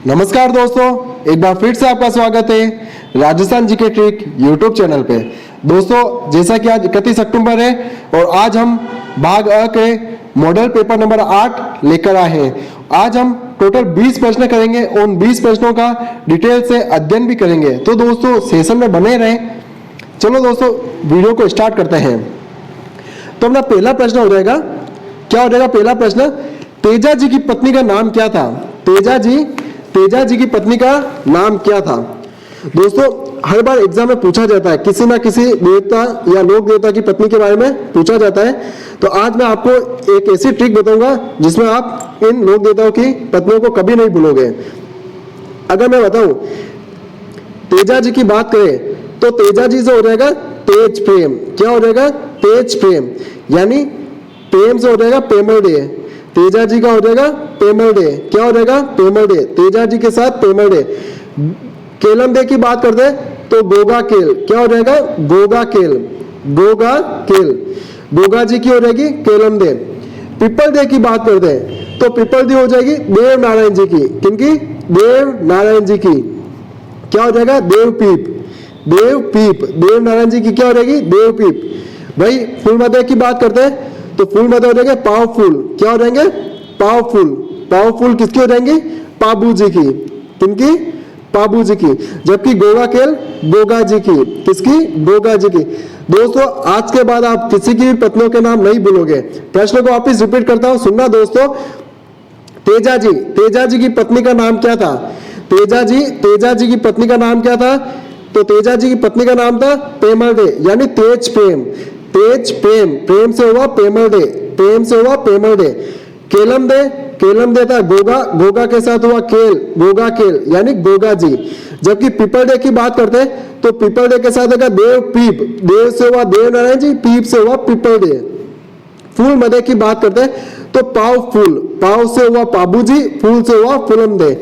नमस्कार दोस्तों, एक बार फिर से आपका स्वागत है Rajasthan GK trick YouTube channel पे। दोस्तों, जैसा कि आज 31 अक्टूबर है और आज हम भाग अ के मॉडल पेपर नंबर 8 लेकर आए हैं। आज हम टोटल 20 प्रश्न करेंगे और उन 20 प्रश्नों का डिटेल से अध्ययन भी करेंगे। तो दोस्तों, सेशन में बने रहें। चलो दोस्तों, वीडियो को स्टार्ट करते हैं। तो अपना पहला प्रश्न हो जाएगा, क्या हो जाएगा पहला प्रश्न? तेजा जी की पत्नी का नाम क्या था? तेजा जी की पत्नी का नाम क्या था? दोस्तों, हर बार एग्जाम में पूछा जाता है, किसी ना किसी देवता या लोक देवता की पत्नी के बारे में पूछा जाता है। तो आज मैं आपको एक ऐसी ट्रिक बताऊंगा जिसमें आप इन लोक देवताओं की पत्नियों को कभी नहीं भूलोगे। अगर मैं बताऊं तेजा जी की बात करें तो तेजा जी से हो जाएगा तेज प्रेम। क्या हो जाएगा? तेज प्रेम, यानी प्रेम से हो जाएगा पेमल डे। तेजा जी का हो जाएगा पेमल डे। क्या हो जाएगा? पेमल डे। तेजा जी के साथ पेमल डे। केलम डे की बात करते हैं तो गोगा केल। क्या हो जाएगा? गोगा केल। गोगा केल। गोगा जी की हो जाएगी केलम डे। पीपल डे की बात करते हैं तो पीपल डे हो जाएगी देव नारायण जी की। किनकी? देव नारायण जी की। क्या हो जाएगा? देव पीप। देव पीप। देव नारायण जी की क्या हो जाएगी? देव पीप। भाई फुल मदे की बात करते हैं तो फुल मदे हो जाएंगे पावरफुल। क्या हो जाएंगे? पावरफुल। पावरफुल किसकी हो जाएंगी? पाबू जी की। किनकी? पाबू जी की। जबकि गोगा केल गोगा जी की। किसकी? गोगा जी की। दोस्तों, आज के बाद आप किसी की भी पत्नियों के नाम नहीं भूलोगे। प्रश्न को वापिस रिपीट करता हूं, सुनना दोस्तों। तेजा जी की पत्नी का नाम क्या था? तेजा जी की पत्नी का नाम क्या था? तो तेजा जी की पत्नी का नाम था पेमल डे, यानी तेज प्रेम। तेज प्रेम, प्रेम से हुआ पेमल डे। प्रेम से हुआ पेमल डे। केलम दे था गोगा। गोगा के साथ हुआ केल। गोगा केल, यानी गोगा जी। जबकि पीपल डे की बात करते हैं तो पीपल डे के साथ होगा देव पीप। देव से हुआ देव नारायण जी, पीप से हुआ पीपल डे। फूल मदे की बात करते हैं तो पाव फूल। पाव से हुआ पाबू जी, फूल से हुआ फुलम दे।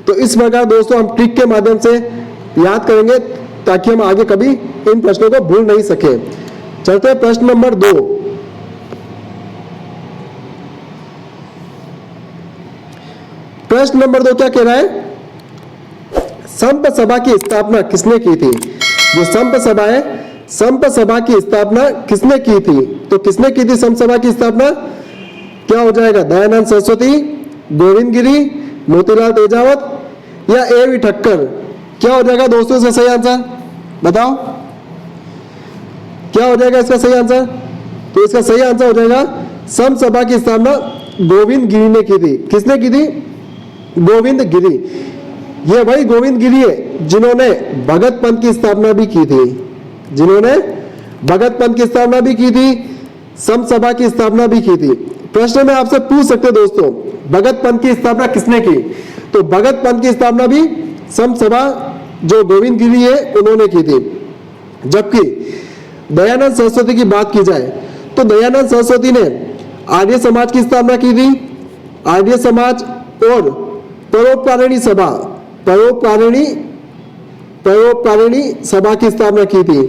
तो इस प्रकार दोस्तों हम ट्रिक के माध्यम से याद करेंगे ताकि हम आगे कभी इन प्रश्नों को भूल नहीं सके। चलते हैं प्रश्न नंबर 2। प्रश्न नंबर 2 क्या कह रहा है? संप सभा की स्थापना किसने की थी? जो संप सभा है, संप सभा की स्थापना किसने की थी? तो किसने की थी संप सभा की स्थापना? क्या हो जाएगा? दयानंद सरस्वती, गोविंद गिरी, मोतीलाल तेजावत या ए.वी. ठक्कर? क्या हो जाएगा दोस्तों इसका सही आंसर? बताओ क्या हो जाएगा इसका सही आंसर? तो इसका सही आंसर हो जाएगा संप सभा की स्थापना गोविंद गिरी ने की थी। किसने की थी? गोविंद गिरी। ये वही गोविंद गिरी है जिन्होंने भगत पंथ की स्थापना भी की थी। जिन्होंने भगत पंथ की स्थापना भी की थी, संप सभा की स्थापना भी की थी। प्रश्न में आपसे पूछ सकते दोस्तों, भगत पंथ की स्थापना किसने की? तो भगत पंथ की स्थापना भी संप सभा जो गोविंद गिरी है उन्होंने की थी। जबकि दयानंद सरस्वती की बात की जाए तो दयानंद सरस्वती ने आर्य समाज की स्थापना की थी। आर्य समाज और परोपकारिणी सभा की स्थापना की थी।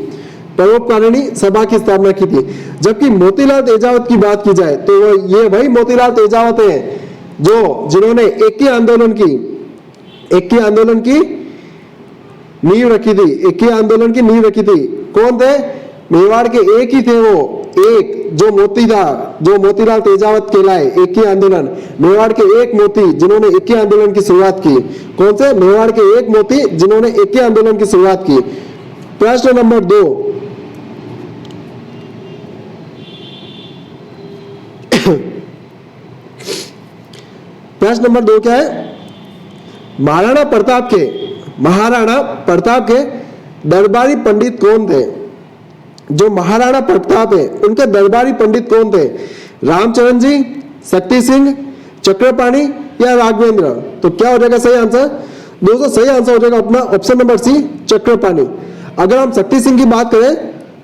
परोपकारिणी सभा की स्थापना की थी। जबकि मोतीलाल तेजावत की बात की जाए तो ये वही मोतीलाल तेजावत है जो जिन्होंने एकी आंदोलन की नींव रखी थी। एकी आंदोलन की नींव रखी थी। कौन थे? मेवाड़ के एक ही थे वो, एक जो मोती था, जो मोतीलाल तेजावत कहलाए। एक ही आंदोलन, मेवाड़ के एक मोती जिन्होंने एक ही आंदोलन की शुरुआत की। कौन से? मेवाड़ के एक मोती जिन्होंने एक ही आंदोलन की शुरुआत की। प्रश्न नंबर 2। प्रश्न नंबर 2 क्या है? महाराणा प्रताप के दरबारी पंडित कौन थे? जो महाराणा प्रताप है उनके दरबारी पंडित कौन थे? रामचरण जी, शक्ति सिंह, चक्रपाणी या राघवेंद्र? तो क्या हो जाएगा सही आंसर? दोस्तों, सही आंसर हो जाएगा अपना ऑप्शन नंबर सी, चक्रपाणी। अगर हम शक्ति सिंह की बात करें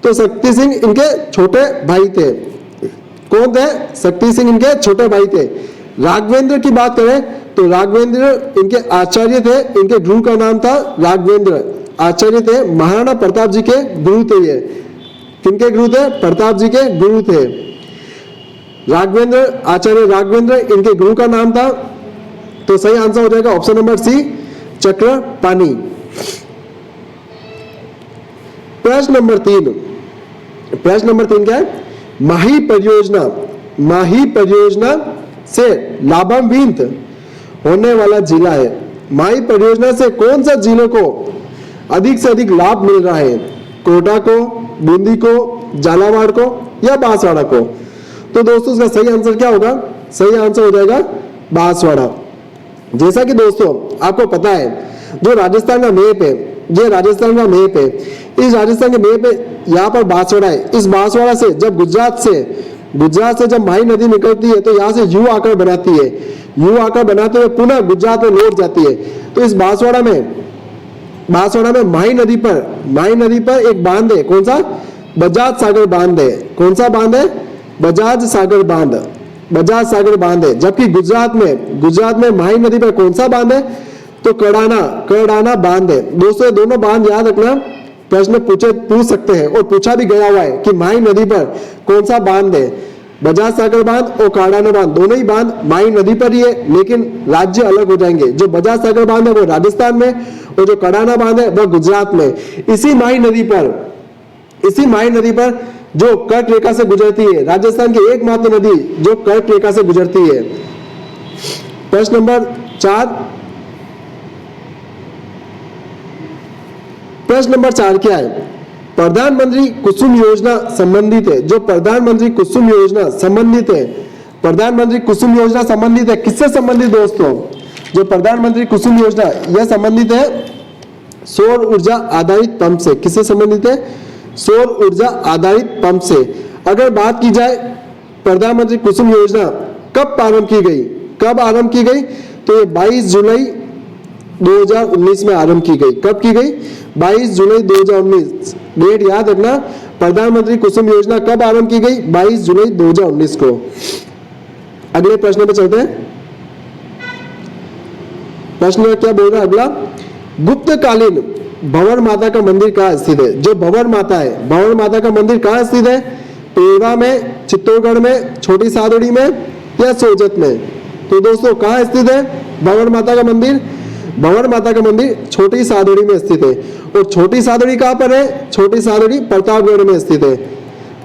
तो शक्ति सिंह इनके छोटे भाई थे। कौन थे? शक्ति सिंह इनके छोटे भाई थे। राघवेंद्र की बात करें तो राघवेंद्र इनके आचार्य थे। इनके गुरु का नाम था राघवेंद्र। आचार्य थे, महाराणा प्रताप जी के गुरु थे। ये किनके गुरु थे? प्रताप जी के गुरु थे। राघवेंद्र, आचार्य राघवेंद्र इनके गुरु का नाम था। तो सही आंसर हो जाएगा ऑप्शन नंबर सी, चक्रपाणी। प्रश्न नंबर 3, प्रश्न नंबर 3 क्या है? माही परियोजना से लाभान्वित होने वाला जिला है। माही परियोजना से कौन सा जिले को अधिक से अधिक लाभ मिल रहा है? कोटा को, बूंदी को, झालावाड़ को या बांसवाड़ा को? तो दोस्तों इसका सही आंसर क्या होगा? सही आंसर हो जाएगा बांसवाड़ा। जैसा कि दोस्तों आपको पता है, जो राजस्थान का मैप है, ये राजस्थान का मैप है, इस राजस्थान के मैप पे यहाँ पर बांसवाड़ा है। इस बांसवाड़ा से जब गुजरात से जब माही नदी निकलती है तो यहाँ से यू आकार बनाती है, यू आकार बनाते हुए पुनः गुजरात में लौट जाती है। तो इस बांसवाड़ा में माही नदी पर एक बांध है। कौन सा? बजाज सागर बांध है। कौन सा बांध है? बजाज सागर बांध है। जबकि गुजरात में माही नदी पर कौन सा बांध है? तो कड़ाना बांध है। दोस्तों दोनों बांध याद रखना, प्रश्न पूछ सकते हैं और पूछा भी गया हुआ है कि माही नदी पर कौन सा बांध है। बजाज सागर बांध और कड़ाना बांध, दोनों ही बांध माही नदी पर ही है, लेकिन राज्य अलग हो जाएंगे। जो बजाज सागर बांध है वो राजस्थान में और जो कड़ाना बांध है वह गुजरात में। इसी माही नदी पर जो कर्क रेखा से गुजरती है, राजस्थान की एकमात्र नदी जो कर्क रेखा से गुजरती है। प्रश्न नंबर 4, प्रश्न नंबर 4 क्या है? प्रधानमंत्री कुसुम योजना संबंधित है। जो प्रधानमंत्री कुसुम योजना संबंधित है किससे संबंधित दोस्तों? जो प्रधानमंत्री कुसुम योजना यह संबंधित है सौर ऊर्जा आधारित पंप से। किससे संबंधित है? सौर ऊर्जा आधारित पंप से। अगर बात की जाए प्रधानमंत्री कुसुम योजना कब आरंभ की गई? तो ये 22 जुलाई 2019 में आरंभ की गई। कब की गई? 22 जुलाई 2019। डेट याद रखना, प्रधानमंत्री कुसुम योजना कब आरंभ की गई? 22 जुलाई 2019 को। अगले प्रश्न पे चलते हैं। प्रश्न क्या बोल रहा है अगला? गुप्तकालीन भंवर माता का मंदिर कहाँ स्थित है? जो भंवर माता का मंदिर कहाँ स्थित है? पेड़वा में, चित्तौड़गढ़ में, छोटी सादड़ी में या सोजत में? तो दोस्तों कहाँ स्थित है भंवर माता का मंदिर? भंवर माता का मंदिर छोटी सादड़ी में स्थित है। और छोटी सादड़ी कहाँ पर है? छोटी सादड़ी प्रतापगढ़ में स्थित है।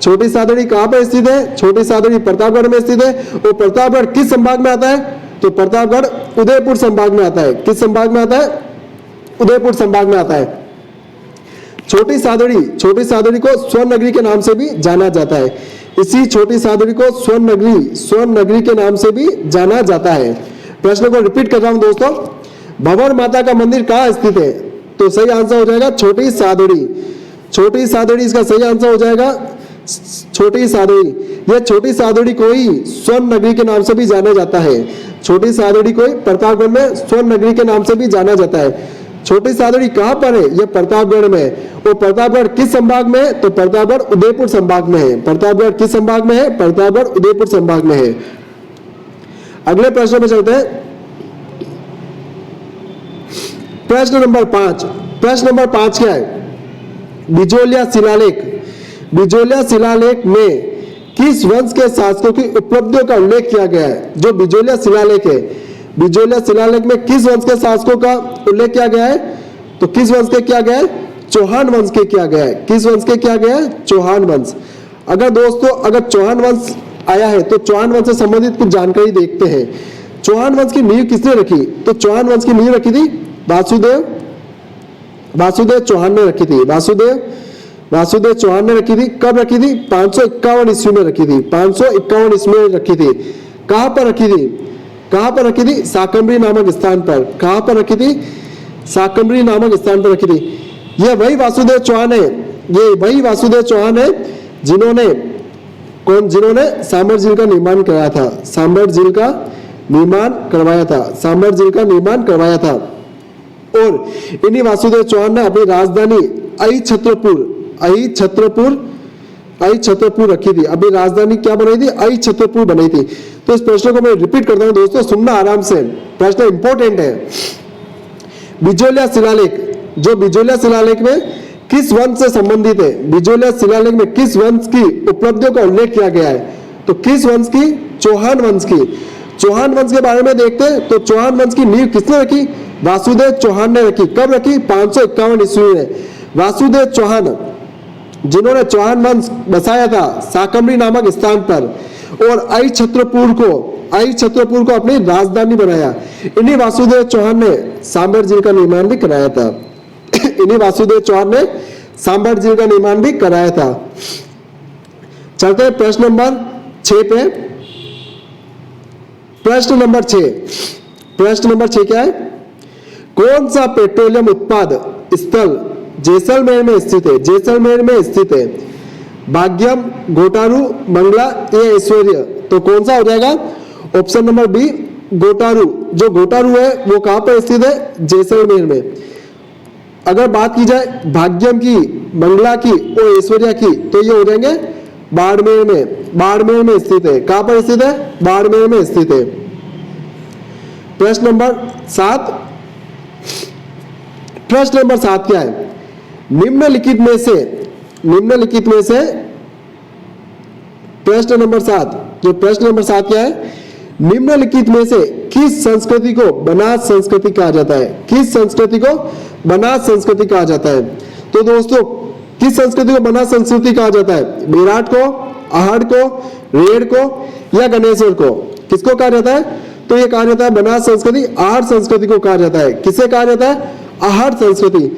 छोटी सादड़ी कहाँ पर स्थित है? छोटी सादड़ी प्रतापगढ़ में स्थित है। और प्रतापगढ़ किस संभाग में आता है? तो प्रतापगढ़ उदयपुर संभाग में आता है। किस संभाग में आता है? उदयपुर संभाग में आता है। छोटी सादड़ी को स्वर्ण नगरी के नाम से भी जाना जाता है। इसी छोटी सादड़ी को स्वर्ण नगरी के नाम से भी जाना जाता है। प्रश्न को रिपीट कर रहा हूं दोस्तों, भंवर माता का मंदिर कहाँ स्थित है? तो सही आंसर हो जाएगा छोटी सादड़ी इसका सही आंसर हो जाएगा छोटी सादड़ी। यह छोटी सादड़ी को ही स्वर्ण नगरी के नाम से भी जाना जाता है। छोटी सादड़ी को प्रतापगढ़ में स्वर्ण नगरी के नाम से भी जाना जाता है। छोटी सादड़ी कहाँ पर है? यह प्रतापगढ़ में। और प्रतापगढ़ किस संभाग में है? तो प्रतापगढ़ उदयपुर संभाग में है। प्रतापगढ़ किस संभाग में है? प्रतापगढ़ उदयपुर संभाग में है। अगले प्रश्न में चलते हैं। प्रश्न नंबर 5 क्या है? बिजोलिया शिलालेख में किस वंश के शासकों की उपलब्धियों का उल्लेख किया गया है? जो बिजोलिया शिलालेख में किस वंश के शासकों का उल्लेख किया गया है? तो किस वंश के किया गया है? चौहान वंश के किया गया है। किस वंश के किया गया है? चौहान वंश। अगर चौहान वंश आया है तो चौहान वंश से संबंधित कुछ जानकारी देखते हैं। चौहान वंश की नींव किसने रखी? तो चौहान वंश की नींव रखी थी वासुदेव चौहान ने रखी थी। वासुदेव चौहान ने रखी थी। कब रखी थी? 551 ईस्वी में रखी थी। 551 ईस्वी में रखी थी। कहां पर रखी थी? साकम्बरी नामक स्थान पर। कहां पर रखी थी? साकम्बरी नामक स्थान पर रखी थी। यह वही वासुदेव चौहान है जिन्होंने सांबर झील का निर्माण कराया था। सांबर झील का निर्माण करवाया था। और इन्हीं वासुदेव चौहान ने अपनी राजधानी आई छत्रपुर रखी थी। अपनी राजधानी क्या बनाई थी? आई छत्रपुर बनाई थी। तो इस प्रश्न को मैं रिपीट करता हूं दोस्तों, सुनना आराम से, प्रश्न इंपॉर्टेंट है। बिजोलिया शिलालेख में किस वंश से संबंधित है? बिजोलिया शिलालेख में किस वंश की उपलब्धियों का उल्लेख किया गया है? तो किस वंश की? चौहान वंश के बारे में देखते हैं। तो चौहान वंश की नींव किसने रखी? वासुदेव चौहान ने रखी। कब रखी? 551 ईस्वी में। वासुदेव चौहान, जिन्होंने चौहान वंश बसाया था शाकंभरी नामक स्थान पर, और आई छत्रपुर को अपनी राजधानी बनाया। इन्हीं वासुदेव चौहान ने सांबर झील का निर्माण भी कराया था। इन्हीं वासुदेव चौहान ने सांबर झील का निर्माण भी कराया था। चलते हैं प्रश्न नंबर 6 पे। प्रश्न नंबर 6 क्या है? कौन सा पेट्रोलियम उत्पाद स्थल जैसलमेर में स्थित है? भाग्यम, घोटारू, मंगला या ऐश्वर्य? तो कौन सा हो जाएगा? Option number B, घोटारू। जो घोटारू है वो कहां पर स्थित है? जैसलमेर में। अगर बात की जाए भाग्यम की, मंगला की और ऐश्वर्या की, तो ये हो जाएंगे बाड़मेर में स्थित है। कहां पर स्थित है? बाड़मेर में स्थित है। प्रश्न नंबर 7 क्या है? निम्नलिखित में से प्रश्न नंबर 7 क्या है? निम्नलिखित में से किस संस्कृति को बनास संस्कृति कहा जाता है? किस संस्कृति को बनास संस्कृति कहा जाता है? तो दोस्तों, किस संस्कृति को बनास संस्कृति कहा जाता है? विराट को, आहड़ को, रेड को या गणेश्वर को? किसको कहा जाता है? तो ये कहा जाता है बनास संस्कृति, आहड़ संस्कृति को कहा जाता है। किसे कहा जाता है? आहड़ संस्कृति।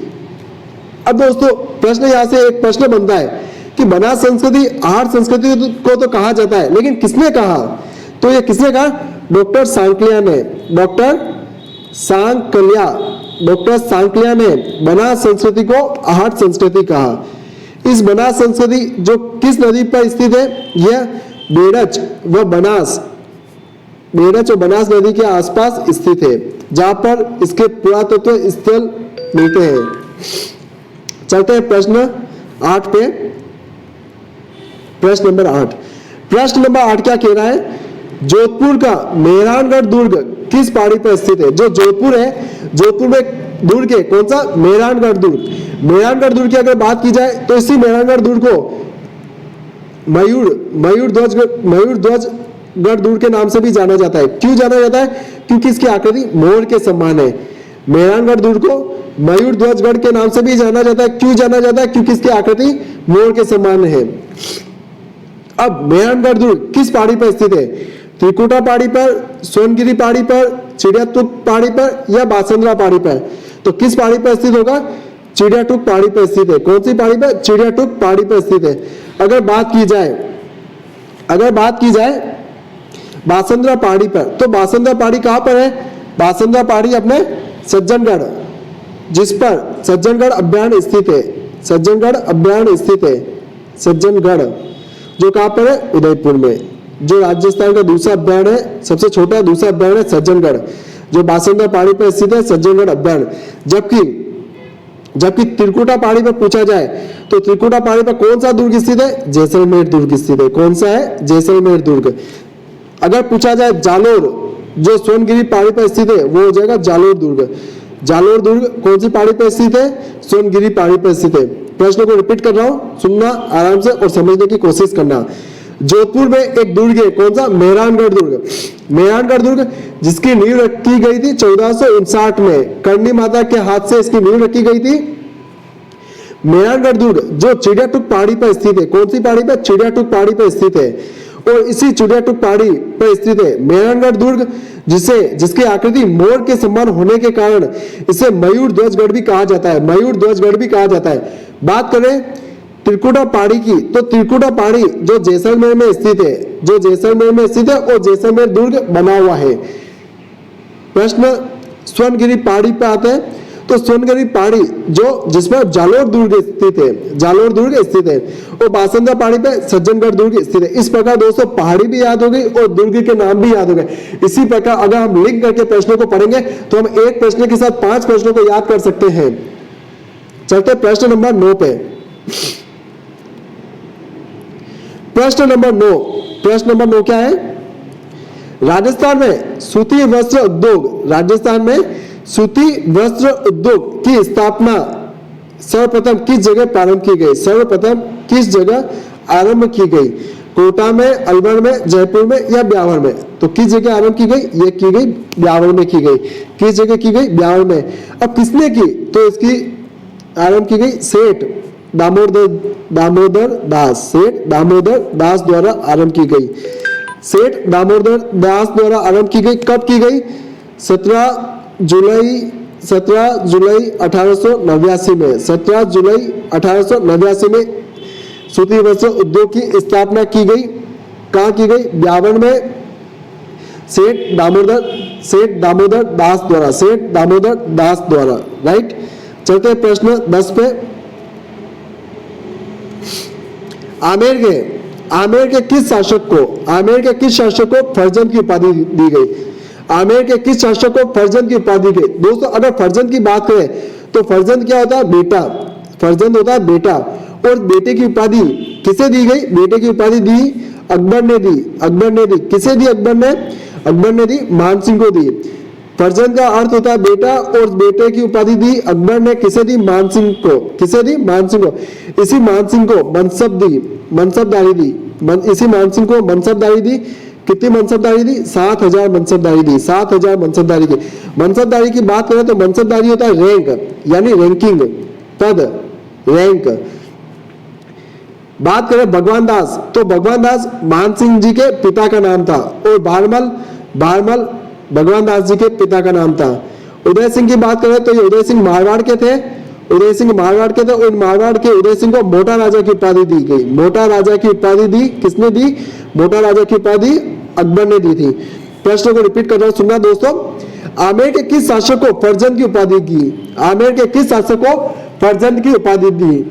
अब दोस्तों, प्रश्न यहां से एक प्रश्न बनता है कि बनास संस्कृति, आहड़ संस्कृति को तो कहा जाता है, लेकिन किसने कहा? तो ये किसने कहा? डॉक्टर सांकलिया ने। डॉक्टर सांकलिया ने बनास संस्कृति को आहड़ संस्कृति कहा। इस बनास संस्कृति जो किस नदी पर स्थित है? यह बेड़च व बनास नदी के आसपास स्थित है, जहां पर इसके पुरातत्व स्थल मिलते हैं। चलते हैं प्रश्न 8 पे। प्रश्न नंबर 8 क्या कह रहा है? जोधपुर का मेहरानगढ़ दुर्ग किस पहाड़ी पर स्थित है? जो जोधपुर है, जोधपुर में दुर्ग है, कौन सा? मेहरानगढ़ दुर्ग की अगर बात की जाए तो इसी मेहरानगढ़ दुर्ग को मयूर ध्वजगढ़ दुर्ग के नाम से भी जाना जाता है। क्यों जाना जाता है? क्योंकि इसकी आकृति मोर के समान है। मेहरानगढ़ दुर्ग को मयूर ध्वजगढ़ के नाम से भी जाना जाता है। क्यों जाना जाता है? क्योंकि इसकी आकृति मोर के समान है। अब मेहरानगढ़ दुर्ग किस पहाड़ी पर स्थित है? त्रिकुटा पहाड़ी पर, सोनगिरी पहाड़ी पर, चिड़ियाटूक पहाड़ी पर या बासंद्रा पहाड़ी पर? तो किस पहाड़ी पर स्थित होगा? चिड़ियाटूक पहाड़ी पर स्थित है। कौन सी पहाड़ी पर? चिड़ियाटूक पहाड़ी पर स्थित है। अगर बात की जाए बासंद्रा पहाड़ी पर, तो बासंद्रा पहाड़ी कहां पर है? बासंद्रा पहाड़ी अपने सज्जनगढ़, जिस पर सज्जनगढ़ अभ्यारण्य स्थित है। सज्जनगढ़ जो कहां पर है? उदयपुर में। जो राजस्थान का दूसरा अभ्यारण्य है, सबसे छोटा दूसरा अभ्यारण्य सज्जनगढ़, जो बासंद्रा पहाड़ी पर स्थित है, सज्जनगढ़ अभ्यारण्य। जबकि त्रिकुटा पहाड़ी पर पूछा जाए तो त्रिकुटा पहाड़ी पर कौन सा दुर्ग स्थित है? जैसलमेर दुर्ग स्थित है। कौन सा है? जैसलमेर दुर्ग। अगर पूछा जाए जालोर, जो सोनगिरी पहाड़ी पर स्थित है, वो हो जाएगा जालोर दुर्ग। जालोर दुर्ग कौन सी पहाड़ी पर स्थित है? सोनगिरी पहाड़ी पर स्थित है। प्रश्न को रिपीट कर रहा हूं, सुनना आराम से और समझने की कोशिश करना। जोधपुर में एक दुर्ग है, कौन सा? मेहरानगढ़ दुर्ग, जिसकी नींव रखी गई थी 1459 में। करणी माता के हाथ से इसकी नींव रखी गई थी। मेहरानगढ़ दुर्ग जो चिड़ियाटूक पहाड़ी पर स्थित है। कौन सी पहाड़ी पर? चिड़ियाटूक पहाड़ी पर स्थित है। और इसी चिड़ियाटूक पहाड़ी पर स्थित है मेहरानगढ़ दुर्ग, जिसकी आकृति मोर के समान होने के कारण इसे मयूर ध्वजगढ़ भी कहा जाता है। बात करें त्रिकुटा पहाड़ी की, तो त्रिकुटा पहाड़ी जो जैसलमेर में स्थित है, और जैसलमेर दुर्ग बना हुआ है। प्रश्न स्वर्णगिरी पहाड़ी पे आते हैं, तो स्वर्णगिरी पहाड़ी जो जिसमें जालोर दुर्ग स्थित है, और बासंद्रा पहाड़ी पे सज्जनगढ़ दुर्ग स्थित है। इस प्रकार दोस्तों पहाड़ी भी याद हो गई और दुर्ग के नाम भी याद हो गए। इसी प्रकार अगर हम लिंक करके प्रश्नों को पढ़ेंगे तो हम एक प्रश्न के साथ 5 प्रश्नों को याद कर सकते हैं। चलते प्रश्न नंबर 9 पे। प्रश्न नंबर 9 क्या है? राजस्थान में सूती वस्त्र उद्योग की स्थापना सर्वप्रथम किस जगह आरंभ की गई? कोटा में, अलवर में, जयपुर में या ब्यावर में? तो किस जगह आरंभ की गई? ये की गई ब्यावर में की गई। किस जगह की गई? ब्यावर में। अब किसने की? तो इसकी आरंभ की गई सेठ दामोदर दास, सेठ दामोदर दास द्वारा आरंभ की गई। सेठ दामोदर दास द्वारा आरंभ की गई। कब की गई? 17 जुलाई 1889 में। 17 जुलाई 1889 में सूती वस्त्र उद्योग की स्थापना की गई। कहाँ की गई? ब्यावर में, सेठ दामोदर दास द्वारा। राइट। चलते प्रश्न 10 पे। आमेर के किस शासक को फर्जंद की उपाधि दी गई? आमेर के किस शासक को फर्जंद की उपाधि दी गई? दोस्तों अगर फर्जंद की बात करें तो फर्जंद क्या होता है? बेटा। फर्जंद होता है बेटा। और बेटे की उपाधि किसे दी गई? बेटे की उपाधि दी अकबर ने दी। किसे दी? अकबर ने दी मान सिंह को दी। फर्जंद का अर्थ होता है बेटा और बेटे की उपाधि दी अकबर ने किसे दी? मान सिंह को। किसे दी? मान सिंह को। इसी मान सिंह को मनसबदारी दी। इसी मान सिंह को मनसबदारी दी। कितनी मनसबदारी दी? 7000 मनसबदारी दी। 7000 मनसबदारी की। मनसबदारी की बात करें तो मनसबदारी होता है रैंक, यानी रैंकिंग, पद, रैंक। बात करें भगवान दास, तो भगवान दास मान सिंह जी के पिता का नाम था और भारमल भगवान दास जी के पिता का नाम था। उदय सिंह की बात करें तो ये उदय सिंह मारवाड़ के थे। और मारवाड़ के उदय सिंह को मोटा राजा की उपाधि दी गई। मोटा राजा की उपाधि दी किसने दी? मोटा राजा की उपाधि अकबर ने दी थी। प्रश्न को रिपीट कर रहा हूं, सुनना दोस्तों। आमेर के किस शासक को फर्जंद की उपाधि दी? आमेर के किस शासक को फर्जंद की उपाधि दी?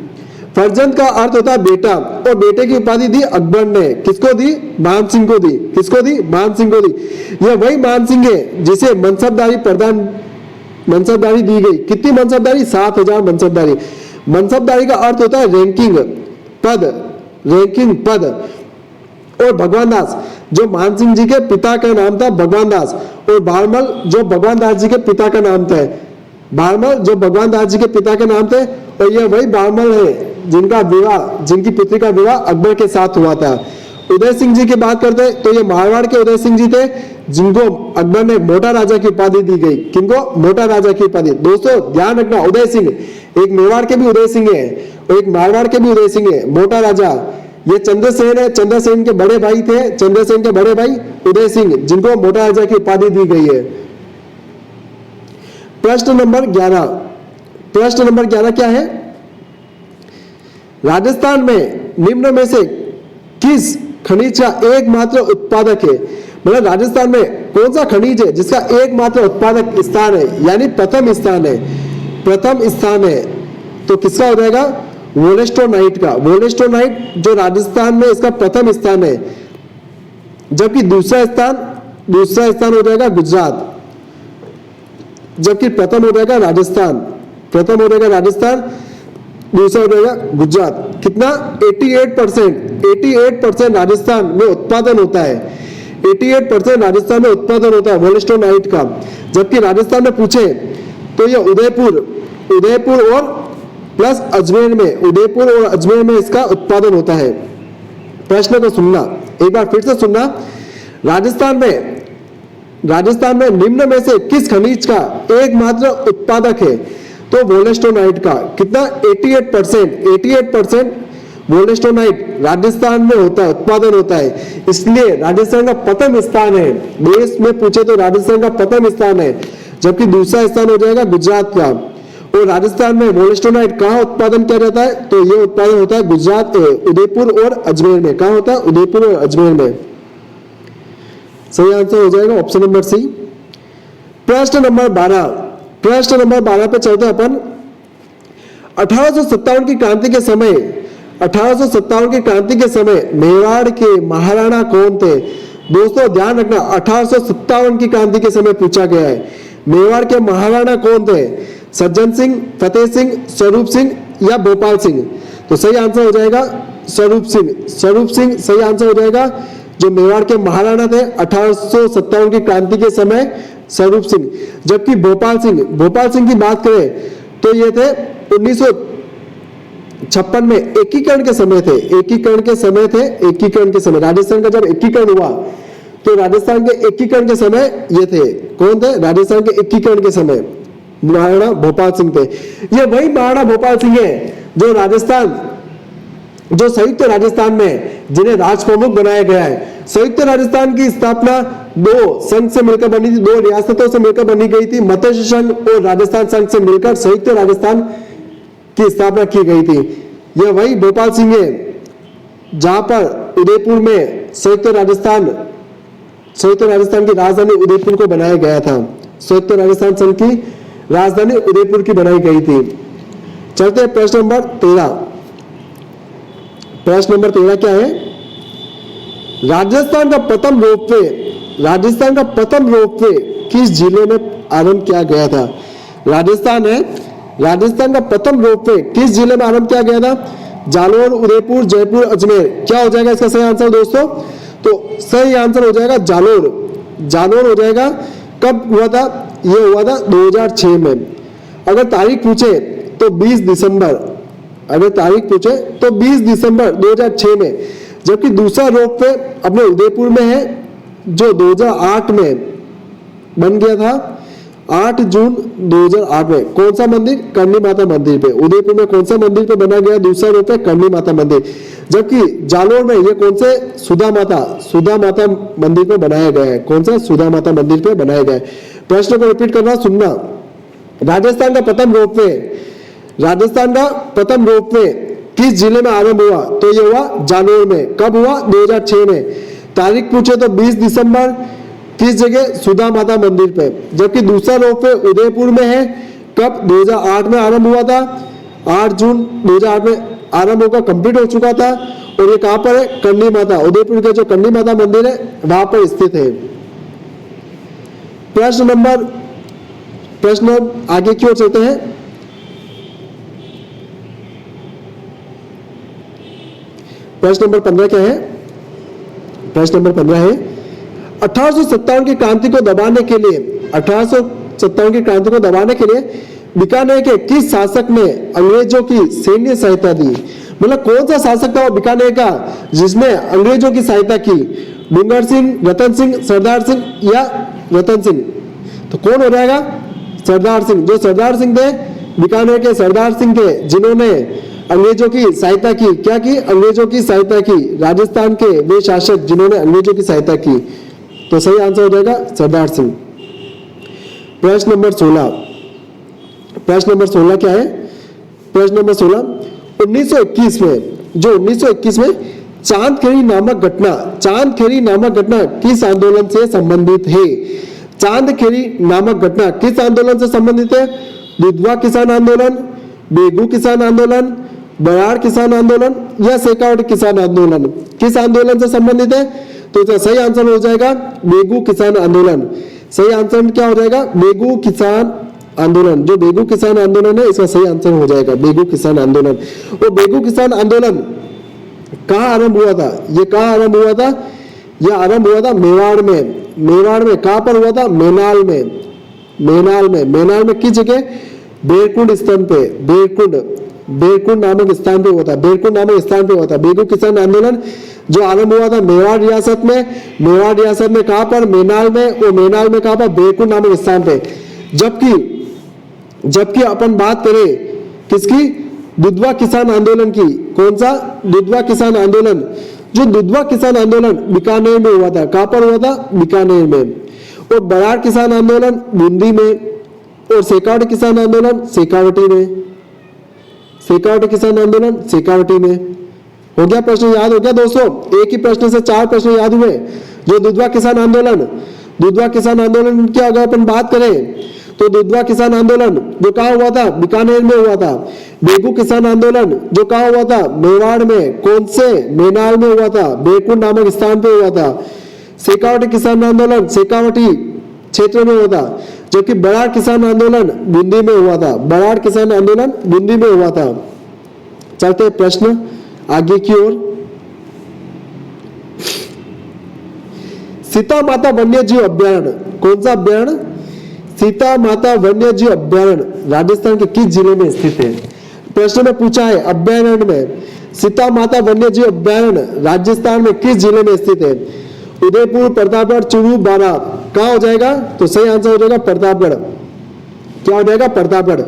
फर्जंद का अर्थ होता है बेटा और बेटे की उपाधि दी अकबर ने। किसको दी? मान सिंह को दी। किसको दी? मान सिंह को दी। यह वही मान सिंह है जिसे मनसबदारी दी गई। कितनी मनसबदारी? 7000 मनसबदारी। मनसबदारी का अर्थ होता है रैंकिंग, पद। और भगवान दास जो मान सिंह जी के पिता का नाम था भगवान दास, और भारमल जो भगवान दास जी के पिता का नाम थे। और यह वही भारमल है जिनकी पुत्री का विवाह अकबर के साथ हुआ था। उदय सिंह जी की बात करते हैं तो ये मारवाड़ के उदय सिंह जी थे जिनको अकबर ने मोटा राजा की उपाधि दी गई। किनको? मोटा राजा की उपाधि। दोस्तों ध्यान रखना, उदय सिंह एक मेवाड़ के भी उदय सिंह है और एक मारवाड़ के भी उदय सिंह है। मोटा राजा ये चंद्रसेन है, चंद्रसेन के बड़े भाई थे, चंद्रसेन के बड़े भाई उदय सिंह, जिनको मोटा राजा की उपाधि दी गई है। प्रश्न नंबर 11 क्या है? राजस्थान में निम्न में से किस खनिज का एकमात्र उत्पादक है? मतलब राजस्थान में कौन सा खनिज है जिसका एकमात्र उत्पादक स्थान है, यानी प्रथम स्थान है? तो किसका हो जाएगा? वोलेस्टोनाइट का। वोलेस्टोनाइट जो राजस्थान में इसका प्रथम स्थान है, जबकि दूसरा स्थान हो जाएगा गुजरात, जबकि प्रथम हो जाएगा राजस्थान, दूसरा हो जाएगा गुजरात। कितना? 88% राजस्थान में उत्पादन होता है। 88% राजस्थान में उत्पादन होता है वोलेस्टोनाइट का। जबकि राजस्थान में पूछे तो ये उदयपुर और प्लस अजमेर में इसका उत्पादन होता है। प्रश्न को सुनना, एक बार फिर से सुनना। राजस्थान में निम्न में से किस खनिज का एकमात्र उत्पादक है? तो वोलेस्टोनाइट का। कितना? 88% वोलेस्टोनाइट राजस्थान में होता है, उत्पादन होता है। इसलिए राजस्थान का प्रथम स्थान है। देश में पूछे तो राजस्थान का प्रथम स्थान है, जबकि दूसरा स्थान हो जाएगा गुजरात का। और राजस्थान में वोलेस्टोनाइट कहाँ उत्पादन किया जाता है? तो ये उत्पादन होता है गुजरात, उदयपुर और अजमेर में। कहाँ होता है? उदयपुर और अजमेर में। सही आंसर हो जाएगा ऑप्शन नंबर सी। प्रश्न नंबर 12 पे चलते हैं अपन। 1857 की क्रांति के समय मेवाड़ के महाराणा कौन थे? दोस्तों ध्यान रखना, 1857 की क्रांति के समय पूछा गया है। मेवाड़ के महाराणा कौन थे? सज्जन सिंह, फतेह सिंह, स्वरूप सिंह या भोपाल सिंह? तो सही आंसर हो जाएगा स्वरूप सिंह सही आंसर हो जाएगा। जो मेवाड़ के महाराणा थे 1857 की क्रांति के समय, स्वरूप सिंह। जबकि भोपाल सिंह की बात करें तो ये थे 1956 में एकीकरण के समय थे, एकीकरण के समय थे, एकीकरण के समय राजस्थान का जब एकीकरण हुआ तो राजस्थान के एकीकरण के समय ये थे, कौन थे? राजस्थान के एकीकरण के समय महाराणा भोपाल सिंह थे। ये वही महाराणा भोपाल सिंह है जो राजस्थान, जो संयुक्त राजस्थान में जिन्हें राज प्रमुख बनाया गया है। संयुक्त राजस्थान की स्थापना दो संघ से मिलकर बनी थी, दो रियासतों से मिलकर बनी गई थी, मत्स्य संघ और राजस्थान संघ से मिलकर संयुक्त राजस्थान की स्थापना की गई थी। यह वही भोपाल सिंह है जहां पर उदयपुर में संयुक्त राजस्थान की राजधानी उदयपुर को बनाया गया था। संयुक्त राजस्थान संघ की राजधानी उदयपुर की बनाई गई थी। चलते हैं प्रश्न नंबर 13। प्रश्न नंबर 13 क्या है? राजस्थान का प्रथम रोपवे किस जिले में आरंभ किया गया था? राजस्थान का प्रथम रोपवे किस जिले में आरंभ किया गया था? जालौर, उदयपुर, जयपुर, अजमेर। क्या हो जाएगा इसका सही आंसर दोस्तों? तो सही आंसर हो जाएगा जालौर हो जाएगा। कब हुआ था? यह हुआ था 2006 में। अगर तारीख पूछे तो 20 दिसंबर, अगर तारीख पूछे तो 20 दिसंबर 2006 में। जबकि दूसरा रोपवे अपने उदयपुर में है जो 2008 में बन गया था, 8 जून 2008 में। कौन सा मंदिर? करनी माता मंदिर पे। उदयपुर में कौन सा मंदिर पे बना गया दूसरा रोपवे? करनी माता मंदिर। जबकि जालौर में ये कौन से? सुधा माता मंदिर पे बनाया गया है। कौन सा? सुधा माता मंदिर पे बनाया गया है। प्रश्न को रिपीट करना, सुनना। राजस्थान का प्रथम रोपवे किस जिले में आरंभ हुआ? तो ये हुआ जालौर में। कब हुआ? 2006 में। तारीख पूछे तो 20 दिसंबर। किस जगह? सुधा माता मंदिर पे। जबकि दूसरा रोपवे उदयपुर में है। कब? 2008 में आरंभ हुआ था। 8 जून 2008 में आरंभ होकर कंप्लीट हो चुका था। और ये कहां पर है? करनी माता, उदयपुर के जो करनी माता मंदिर है वहां पर स्थित है। प्रश्न आगे की ओर चलते हैं। प्रश्न नंबर 15 क्या है? प्रश्न नंबर 15 है 1857 की क्रांति को दबाने के लिए बीकानेर के किस शासक ने अंग्रेजों की सैन्य सहायता दी? मतलब कौन सा शासक था वो बीकानेर का जिसमें अंग्रेजों की सहायता की? डूंगर सिंह, रतन सिंह, सरदार सिंह या रतन सिंह? तो कौन हो जाएगा? सरदार सिंह। जो सरदार सिंह थे, बीकानेर के सरदार सिंह थे जिन्होंने अंग्रेजों की सहायता की। क्या की? अंग्रेजों की सहायता की। राजस्थान के वे शासक जिन्होंने अंग्रेजों की सहायता की। तो सही आंसर हो जाएगा सरदार सिंह। प्रश्न नंबर 16 क्या है? प्रश्न नंबर 16 1921 में चांदखेड़ी नामक घटना किस आंदोलन से संबंधित है? चांदखेड़ी नामक घटना किस आंदोलन से संबंधित है? दुधवा किसान आंदोलन, बेगू किसान आंदोलन, बराड़ किसान आंदोलन या शेखावटी किसान आंदोलन? किस आंदोलन से संबंधित है? तो इसका सही आंसर हो जाएगा बेगू किसान आंदोलन। सही आंसर क्या हो जाएगा? बेगू किसान आंदोलन। जो बेगू किसान आंदोलन है इसका सही आंसर हो जाएगा बेगू किसान आंदोलन। वो बेगू किसान आंदोलन कहाँ आरंभ हुआ था? ये कहाँ आरंभ हुआ था? यह आरंभ हुआ था मेवाड़ में। कहाँ पर हुआ था? मेनाल में किस जगह? बेरकुंड स्थान पे, बेरकुंड नामक स्थान पे हुआ था। बेगू किसान आंदोलन जो आरंभ हुआ था मेवाड़ रियासत में कहां पर? मेनाल में। और मेनाल में कहां पर? बेरकुंड नामक स्थान पे। जबकि अपन बात करें किसकी? दुधवा किसान आंदोलन की। कौन सा? दुधवा किसान आंदोलन। जो दुधवा किसान आंदोलन बीकानेर में हुआ था। कहां पर हुआ था? बीकानेर में। और बराड़ किसान आंदोलन बूंदी में। और शेखावटी किसान आंदोलन शेखावटी में। हो गया प्रश्न याद हो गया दोस्तों? एक ही प्रश्न से 4 प्रश्न याद हुए। जो दुधवा किसान आंदोलन की अगर अपन बात करें तो दुधवा किसान आंदोलन जो कहाँ हुआ था? बीकानेर में हुआ था। बेगू किसान आंदोलन जो कहाँ हुआ था? मेवाड़ में। कौन से? मेनाल में हुआ था, बेरकुंड नामक स्थान पे हुआ था। शेखावटी किसान आंदोलन शेखावटी क्षेत्र में हुआ था। जबकि बराड़ किसान आंदोलन बूंदी में हुआ था। चलते प्रश्न आगे की ओर। सीता माता वन्य जीव अभ्यारण्य, कौन सा अभ्यारण्य? सीता माता वन्य जीव अभ्यारण्य राजस्थान के किस जिले में स्थित है? प्रश्न में पूछा है अभयारण्य में सीता माता वन्य जीव अभयारण्य राजस्थान में किस जिले में स्थित है? उदयपुर, प्रतापगढ़, चूरू, बारां। कहाँ हो जाएगा? तो सही आंसर हो जाएगा प्रतापगढ़। क्या हो जाएगा? प्रतापगढ़।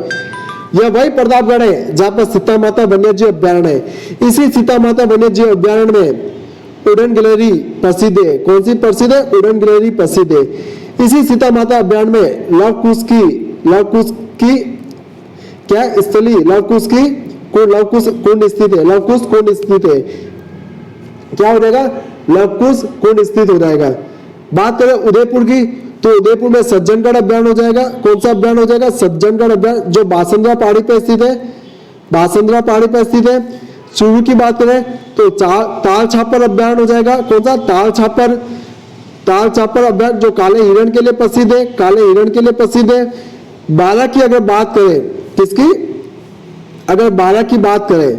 यह वही प्रतापगढ़ है जहां पर सीता माता वन्य जीव अभयारण्य है। इसी सीता माता वन्य जीव अभयारण्य में उड़न गिलहरी प्रसिद्ध है। कौन सी प्रसिद्ध है? उड़न गिलहरी प्रसिद्ध है। इसी सीता माता अभयारण्य में लव कुश की क्या स्थली लवकुश की लवकुश कुंड स्थित है। लवकुश कुंड स्थित है। क्या हो जाएगा? लवकुश कुंड स्थित हो जाएगा। बात करें उदयपुर की तो उदयपुर में सज्जनगढ़ अभयारण्य हो जाएगा। कौन सा अभयारण्य हो जाएगा? सज्जनगढ़ अभयारण्य जो बासंद्रा पहाड़ी पर स्थित है। बासंद्रा पहाड़ी पर स्थित है। चूरू की बात करें तो ताल छापर अभयारण्य हो जाएगा। कौन सा? ताल छापर अभयारण्य जो काले हिरण के लिए प्रसिद्ध है। काले हिरण के लिए प्रसिद्ध है। बारह की अगर बात करें, किसकी? अगर बारह की बात करें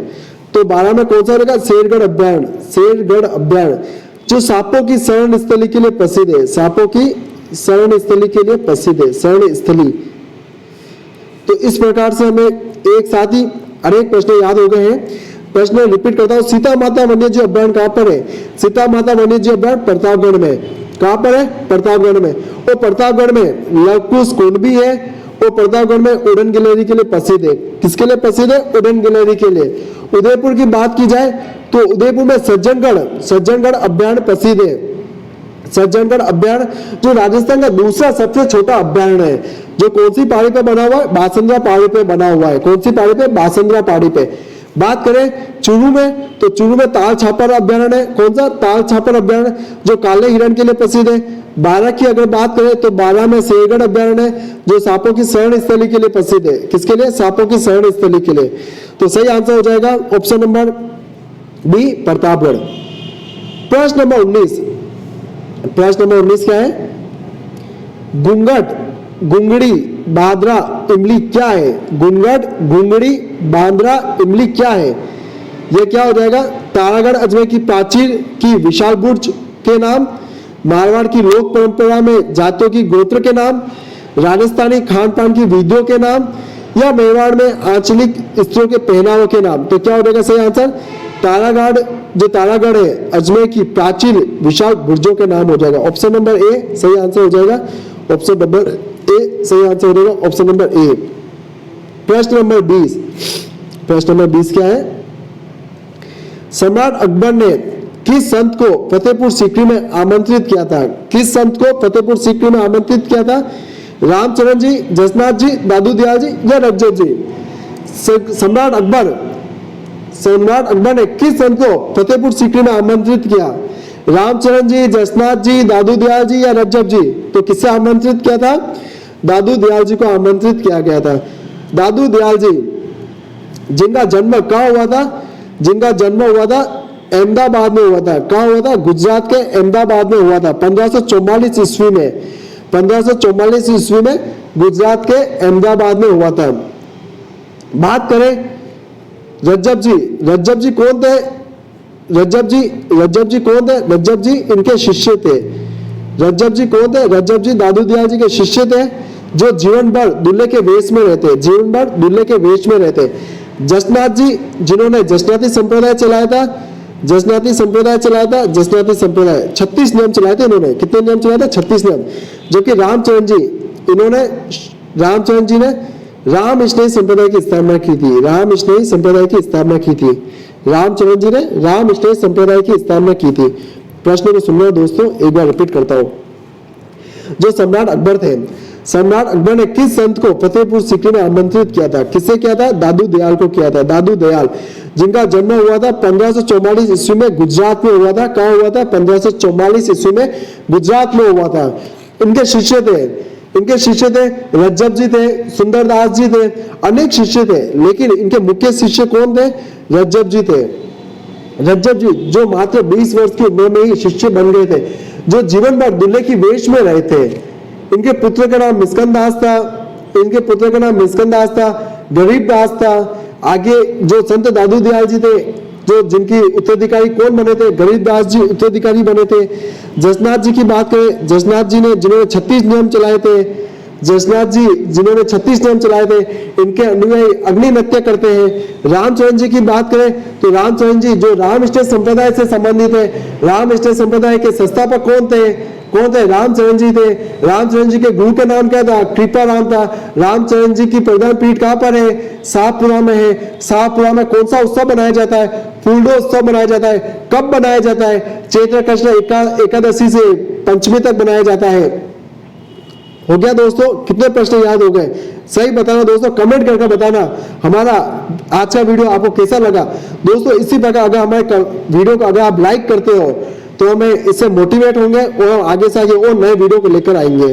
तो बारह में कौन सा रहेगा? शेरगढ़ अभयारण्य। शेरगढ़ अभयारण्य जो सांपों की शरण स्थली के लिए प्रसिद्ध है। सांपों की शरण स्थली के लिए प्रसिद्ध है। शरण स्थली। तो इस प्रकार से हमें एक साथ ही अनेक प्रश्न याद हो गए हैं। प्रश्न रिपीट करता हूं। सीता माता वन्य जीव अभयारण्य कहां पर है? सीता माता वन्य जीव अभयारण्य प्रतापगढ़ में। कहां पर है? प्रतापगढ़ में। और प्रतापगढ़ में लवकुश कुंड भी है और प्रतापगढ़ में उड़न गिलहरी के लिए प्रसिद्ध है। किसके लिए प्रसिद्ध है? उड़न गिलहरी के लिए। उदयपुर की बात की जाए तो उदयपुर में सज्जनगढ़ अभयारण्य प्रसिद्ध है। सज्जनगढ़ अभयारण्य जो राजस्थान का दूसरा सबसे छोटा अभयारण्य है, जो कौन सी पहाड़ी पे बना हुआ है? बासंद्रा पहाड़ी पे बना हुआ है। कौन सी पहाड़ी पे? बासंद्रा पहाड़ी पे। बात करें चूरू में तो चूरू में ताल छापर अभयारण्य है। कौन सा? ताल छापर अभयारण्य जो काले हिरण के लिए प्रसिद्ध है। बारह की अगर बात करें तो बारह में शेरगढ़ अभयारण्य है जो सांपों की शरण स्थली के लिए प्रसिद्ध है। किसके लिए? सांपों की शरण स्थली के लिए। तो सही आंसर हो जाएगा ऑप्शन नंबर बी प्रतापगढ़। प्रश्न नंबर 19। प्रश्न नंबर 19 क्या है? घूंघट, गुंगड़ी, बांद्रा, इमली क्या है? घूंघट, गुंगड़ी, बांद्रा, इमली क्या है? यह क्या हो जाएगा? तारागढ़ अजमेर की प्राचीर की विशाल बुर्ज के नाम, मारवाड़ की लोक परंपरा में जातियों की गोत्र के नाम, राजस्थानी खान पान की विधियों के नाम, या मेवाड़ में आंचलिक स्त्रियों के पहनावे के नाम। तो क्या हो जाएगा सही आंसर? तारागढ़ है अजमेर की प्राचीन विशाल बुर्जों के नाम हो जाएगा। ऑप्शन नंबर ए सही आंसर हो जाएगा। ऑप्शन नंबर ए सही आंसर हो जाएगा। Option number A. प्रश्न नंबर 20। प्रश्न नंबर 20 क्या है? सम्राट अकबर ने किस संत को फतेहपुर सीकरी में आमंत्रित किया था? किस संत को फतेहपुर सीकरी में आमंत्रित किया था? रामचरण जी, जसनाथ जी, दादू दयाल जी या रज्जब जी? सम्राट अकबर ने किस संत को फतेहपुर सीकरी में आमंत्रित किया? रामचरण जी, जसनाथ जी, दादू दयाल जी या रज्जब जी? तो किससे आमंत्रित किया था? दादू दयाल जी को आमंत्रित किया गया था। दादू दयाल जी जिनका जन्म कहाँ हुआ था? जिनका जन्म हुआ था अहमदाबाद में हुआ था। कहाँ हुआ था? गुजरात के अहमदाबाद में हुआ था 1544 ईस्वी में। 1544 ईस्वी में गुजरात के अहमदाबाद में हुआ था। बात करें रज्जब जी कौन थे? रज्जब जी कौन थे? रज्जब जी इनके शिष्य थे। रज्जब जी कौन थे? रज्जब जी दादू दयाल जी के शिष्य थे जो जीवन भर दूल्हे के वेश में रहते। जीवन भर दूल्हे के वेश में रहते। जसनाथ जी जिन्होंने जसनाती संप्रदाय चलाया था। जसनाती संप्रदाय 36 नियम चलाए थे इन्होंने। कितने नियम चलाए थे? 36 नियम। जबकि रामचरण जी ने राम स्नेही संप्रदाय की स्थापना की थी। रामचरण जी ने राम स्नेही संप्रदाय की स्थापना की थी। प्रश्न को सुनना दोस्तों, एक बार रिपीट करता हूं। जो सम्राट अकबर थे, सम्राट अकबर ने किस संत को फतेहपुर सीकरी में आमंत्रित किया था? किससे किया था? दादू दयाल को किया था। दादू दयाल जिनका जन्म हुआ था 1544 ईस्वी में गुजरात में हुआ था। कहाँ हुआ था? 1544 ईस्वी में गुजरात में हुआ था। इनके शिष्य थे रज्जब जी थे, सुंदरदास जी थे, अनेक शिष्य थे, लेकिन इनके मुख्य शिष्य कौन थे? रज्जब जी थे। रज्जब जी जो मात्र 20 वर्ष की उम्र में ही शिष्य बन गए थे, जो जीवन भर दूल्हे की वेश में रहे थे। इनके पुत्र का नाम मिस्कन दास था, गरीब दास था। आगे जो संत दादू दयाल जी थे, जो जिनकी उत्तराधिकारी कौन बने थे? गरीब दास जी उत्तराधिकारी बने थे। जसनाथ जी की बात करें, जसनाथ जी ने जिन्होंने 36 नियम चलाए थे। जसनाथ जी जिन्होंने 36 नियम चलाए थे, इनके अनुयायी अग्नि नृत्य करते हैं। रामचरण जी की बात करें तो रामचरण जी जो राम स्टेट संप्रदाय से संबंधित है, राम स्टेट संप्रदाय के संस्थापक कौन थे? रामचरण जी थे। रामचरण जी के गुरु का नाम क्या था? कृपा राम था। रामचरण जी की प्रधान पीठ कहां पर है? शाहपुरा में है। शाहपुरा में कौन सा उत्सव मनाया जाता है? फूलडो उत्सव मनाया जाता है। कब मनाया जाता है? चैत्र कृष्ण एकादशी से पंचमी तक मनाया जाता है। हो गया दोस्तों, कितने प्रश्न याद हो गए? सही बताना दोस्तों, कमेंट करके बताना हमारा आज का वीडियो आपको कैसा लगा। दोस्तों इसी प्रकार अगर हमारे वीडियो को अगर आप लाइक करते हो तो हमें इससे मोटिवेट होंगे और आगे से आगे और नए वीडियो को लेकर आएंगे।